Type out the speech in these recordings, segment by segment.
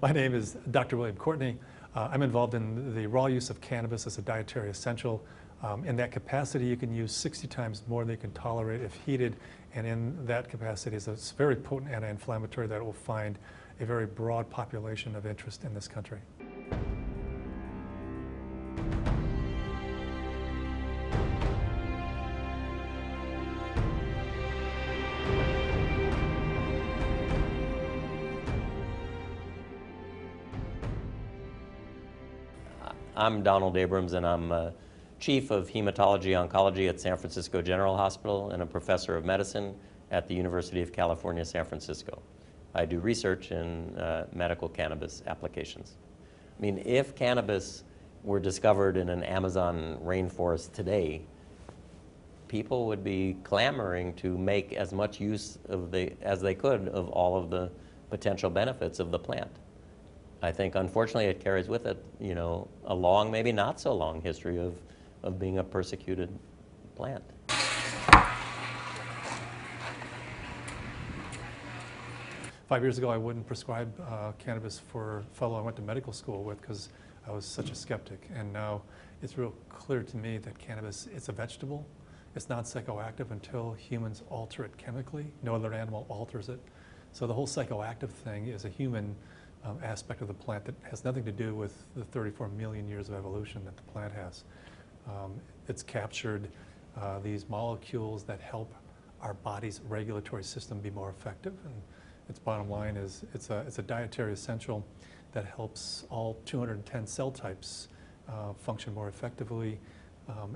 My name is Dr. William Courtney. I'm involved in the raw use of cannabis as a dietary essential. In that capacity, you can use 60 times more than you can tolerate if heated, and in that capacity is a very potent anti-inflammatory that will find a very broad population of interest in this country. I'm Donald Abrams, and I'm Chief of Hematology Oncology at San Francisco General Hospital and a Professor of Medicine at the University of California, San Francisco. I do research in medical cannabis applications. I mean, if cannabis were discovered in an Amazon rainforest today, people would be clamoring to make as much use as they could of all of the potential benefits of the plant. I think, unfortunately, it carries with it, a long, maybe not so long history of being a persecuted plant. 5 years ago, I wouldn't prescribe cannabis for a fellow I went to medical school with because I was such a skeptic. And now it's real clear to me that cannabis, it's a vegetable. It's not psychoactive until humans alter it chemically. No other animal alters it. So the whole psychoactive thing is a human aspect of the plant that has nothing to do with the 34 million years of evolution that the plant has. It's captured these molecules that help our body's regulatory system be more effective. And its bottom line is it's a dietary essential that helps all 210 cell types function more effectively.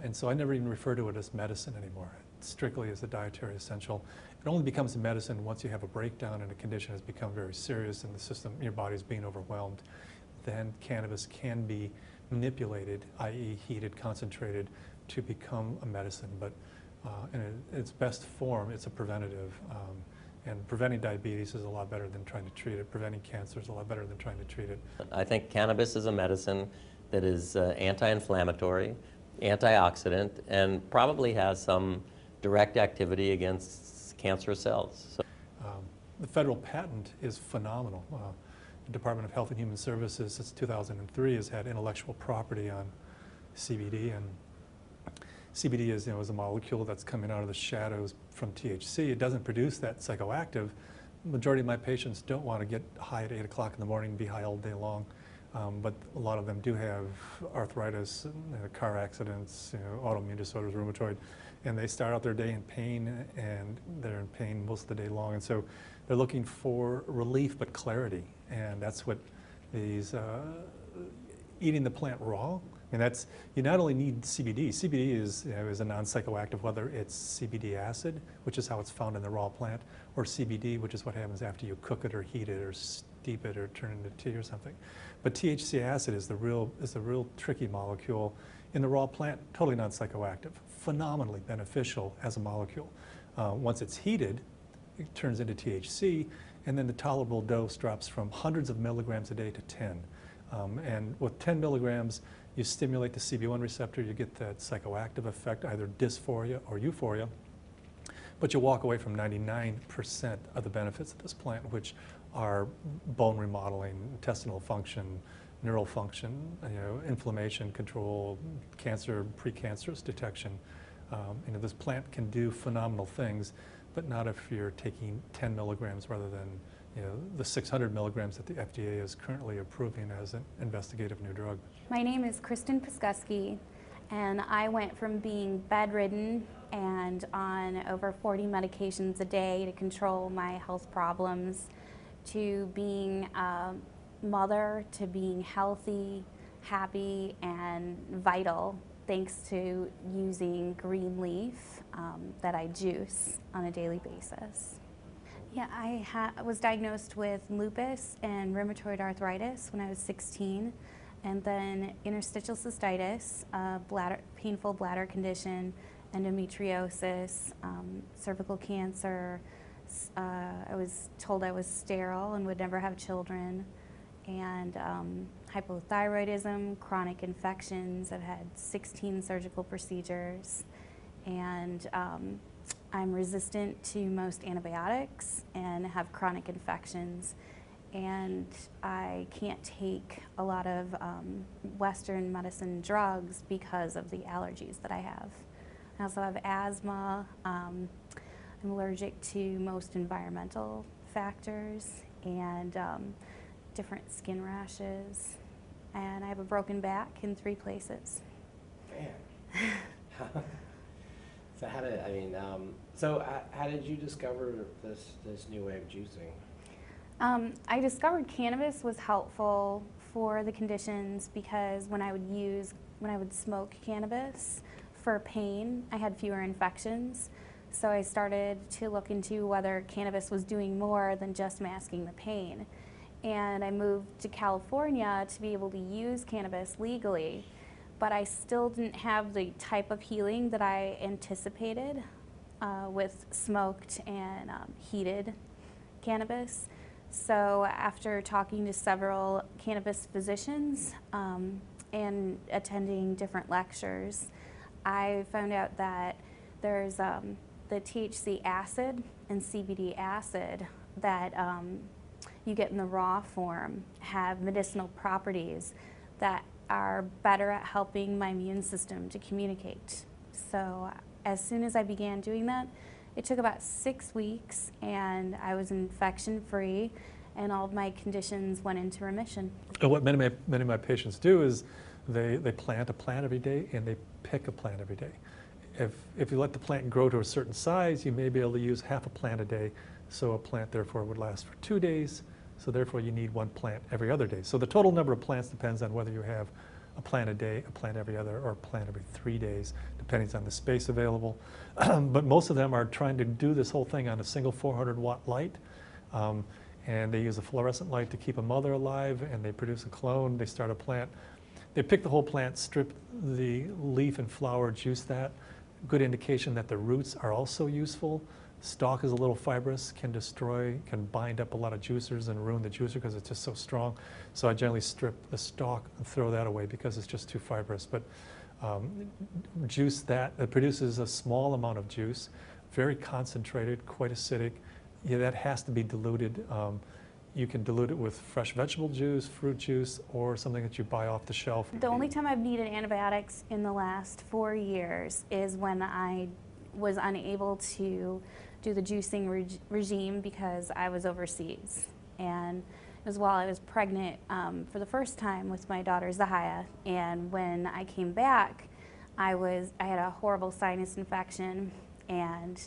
And so I never even refer to it as medicine anymore. Strictly as a dietary essential. It only becomes a medicine once you have a breakdown and a condition has become very serious and the system, your body's being overwhelmed. Then cannabis can be manipulated, i.e. heated, concentrated, to become a medicine. But in its best form, it's a preventative. And preventing diabetes is a lot better than trying to treat it. Preventing cancer is a lot better than trying to treat it. I think cannabis is a medicine that is anti-inflammatory, antioxidant, and probably has some direct activity against cancer cells. So, the federal patent is phenomenal. The Department of Health and Human Services since 2003 has had intellectual property on CBD, and CBD is, is a molecule that's coming out of the shadows from THC. It doesn't produce that psychoactive. The majority of my patients don't want to get high at 8 o'clock in the morning and be high all day long. But a lot of them do have arthritis, car accidents, autoimmune disorders, rheumatoid, and they start out their day in pain, and they're in pain most of the day long. And so they're looking for relief but clarity, and that's what these eating the plant raw. And that's, you not only need CBD. CBD is a non-psychoactive, whether it's CBD acid, which is how it's found in the raw plant, or CBD, which is what happens after you cook it or heat it or steep it or turn it into tea or something. But THC acid is the real tricky molecule in the raw plant, totally non-psychoactive, phenomenally beneficial as a molecule. Once it's heated, it turns into THC, and then the tolerable dose drops from hundreds of milligrams a day to 10. And with 10 milligrams, you stimulate the CB1 receptor, you get that psychoactive effect, either dysphoria or euphoria, but you walk away from 99% of the benefits of this plant, which are bone remodeling, intestinal function, neural function, inflammation control, cancer, precancerous detection. This plant can do phenomenal things, but not if you're taking 10 milligrams rather than the 600 milligrams that the FDA is currently approving as an investigative new drug. My name is Kristen Piskuski, and I went from being bedridden and on over 40 medications a day to control my health problems to being a mother, to being healthy, happy, and vital thanks to using green leaf that I juice on a daily basis. Yeah, I was diagnosed with lupus and rheumatoid arthritis when I was 16, and then interstitial cystitis, painful bladder condition, endometriosis, cervical cancer. I was told I was sterile and would never have children, and hypothyroidism, chronic infections. I've had 16 surgical procedures, and I'm resistant to most antibiotics and have chronic infections. and I can't take a lot of Western medicine drugs because of the allergies that I have. I also have asthma. I'm allergic to most environmental factors and different skin rashes. And I have a broken back in 3 places. Man. So how did, how did you discover this new way of juicing? I discovered cannabis was helpful for the conditions because when I would smoke cannabis for pain, I had fewer infections. So I started to look into whether cannabis was doing more than just masking the pain. And I moved to California to be able to use cannabis legally, but I still didn't have the type of healing that I anticipated with smoked and heated cannabis. So after talking to several cannabis physicians and attending different lectures, I found out that there's the THC acid and CBD acid that you get in the raw form have medicinal properties that are better at helping my immune system to communicate. So as soon as I began doing that, it took about 6 weeks and I was infection-free and all of my conditions went into remission. What many of my patients do is they plant a plant every day and they pick a plant every day. If you let the plant grow to a certain size, you may be able to use half a plant a day. So a plant therefore would last for 2 days. So therefore you need 1 plant every other day. So the total number of plants depends on whether you have a plant a day, a plant every other, or a plant every 3 days, depending on the space available. But most of them are trying to do this whole thing on a single 400-watt light. And they use a fluorescent light to keep a mother alive, and they produce a clone. They start a plant. They pick the whole plant, strip the leaf and flower, juice that. Good indication that the roots are also useful. Stalk is a little fibrous, can bind up a lot of juicers and ruin the juicer because it's just so strong. So I generally strip the stalk and throw that away because it's just too fibrous. But juice that, it produces a small amount of juice, very concentrated, quite acidic. Yeah, that has to be diluted. You can dilute it with fresh vegetable juice, fruit juice, or something that you buy off the shelf. The only time I've needed antibiotics in the last 4 years is when I was unable to do the juicing regime because I was overseas. And it was while I was pregnant for the first time with my daughter Zahaya. And when I came back, I had a horrible sinus infection, and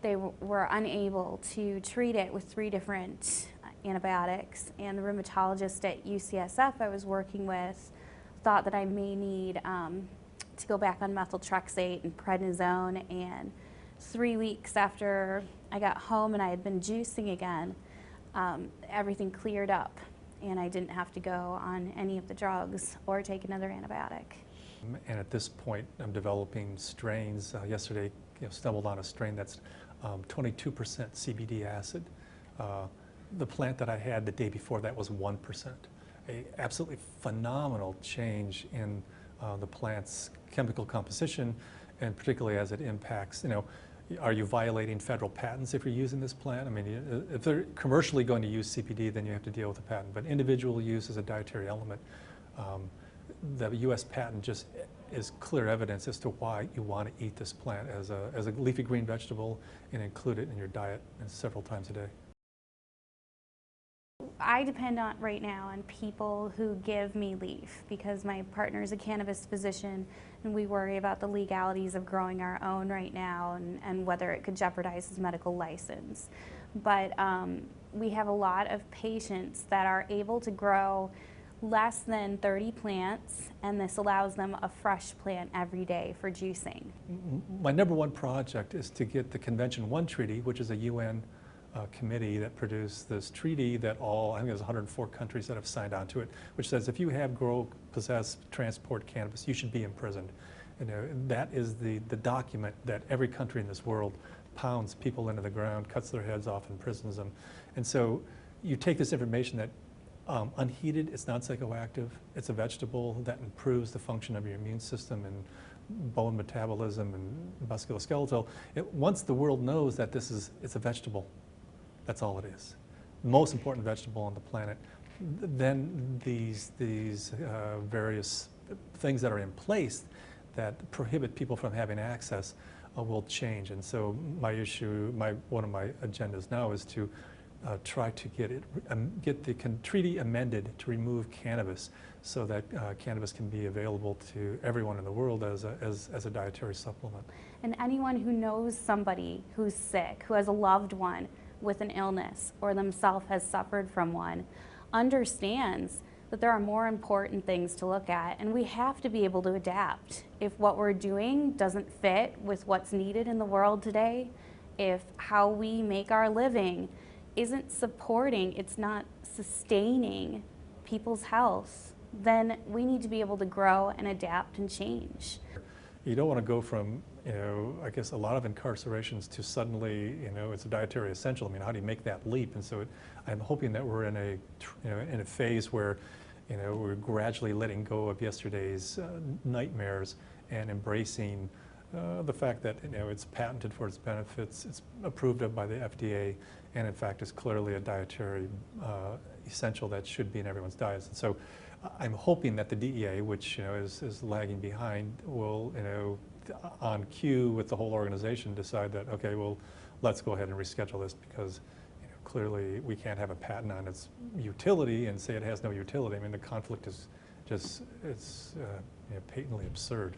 they were unable to treat it with 3 different antibiotics. And the rheumatologist at UCSF I was working with thought that I may need to go back on methotrexate and prednisone. And 3 weeks after I got home and I had been juicing again, everything cleared up and I didn't have to go on any of the drugs or take another antibiotic. And at this point, I'm developing strains. Yesterday, stumbled on a strain that's 22% CBD acid. The plant that I had the day before that was 1%. A absolutely phenomenal change in the plant's chemical composition, and particularly as it impacts, are you violating federal patents if you're using this plant? I mean, if they're commercially going to use CBD, then you have to deal with the patent. But individual use as a dietary element, the U.S. patent just is clear evidence as to why you want to eat this plant as a leafy green vegetable and include it in your diet several times a day. I depend on right now on people who give me leaf because my partner is a cannabis physician and we worry about the legalities of growing our own right now and whether it could jeopardize his medical license. But we have a lot of patients that are able to grow less than 30 plants, and this allows them a fresh plant every day for juicing. My #1 project is to get the Convention 1 treaty, which is a UN committee that produced this treaty that I think there's 104 countries that have signed on to it, which says if you have, grow, possess, transport cannabis, you should be imprisoned. That is the document that every country in this world pounds people into the ground, cuts their heads off, and imprisons them. And so you take this information that unheated, it's not psychoactive, it's a vegetable that improves the function of your immune system and bone metabolism and musculoskeletal. Once the world knows that it's a vegetable, that's all it is. most important vegetable on the planet, then these various things that are in place that prohibit people from having access will change. And so one of my agendas now is to try to get the treaty amended to remove cannabis, so that cannabis can be available to everyone in the world as a dietary supplement. And anyone who knows somebody who's sick, who has a loved one with an illness, or themselves has suffered from one, understands that there are more important things to look at, and we have to be able to adapt. If what we're doing doesn't fit with what's needed in the world today, if how we make our living isn't supporting, it's not sustaining people's health, then we need to be able to grow and adapt and change. You don't want to go from, I guess a lot of incarcerations to suddenly, it's a dietary essential. I mean, how do you make that leap? And so I'm hoping that we're in a phase where, we're gradually letting go of yesterday's nightmares and embracing the fact that, it's patented for its benefits, it's approved of by the FDA, and in fact is clearly a dietary essential that should be in everyone's diets. And so I'm hoping that the DEA, which is lagging behind, will on cue with the whole organization decide that, okay, well, let's go ahead and reschedule this, because clearly we can't have a patent on its utility and say it has no utility. I mean, the conflict is just, it's patently absurd.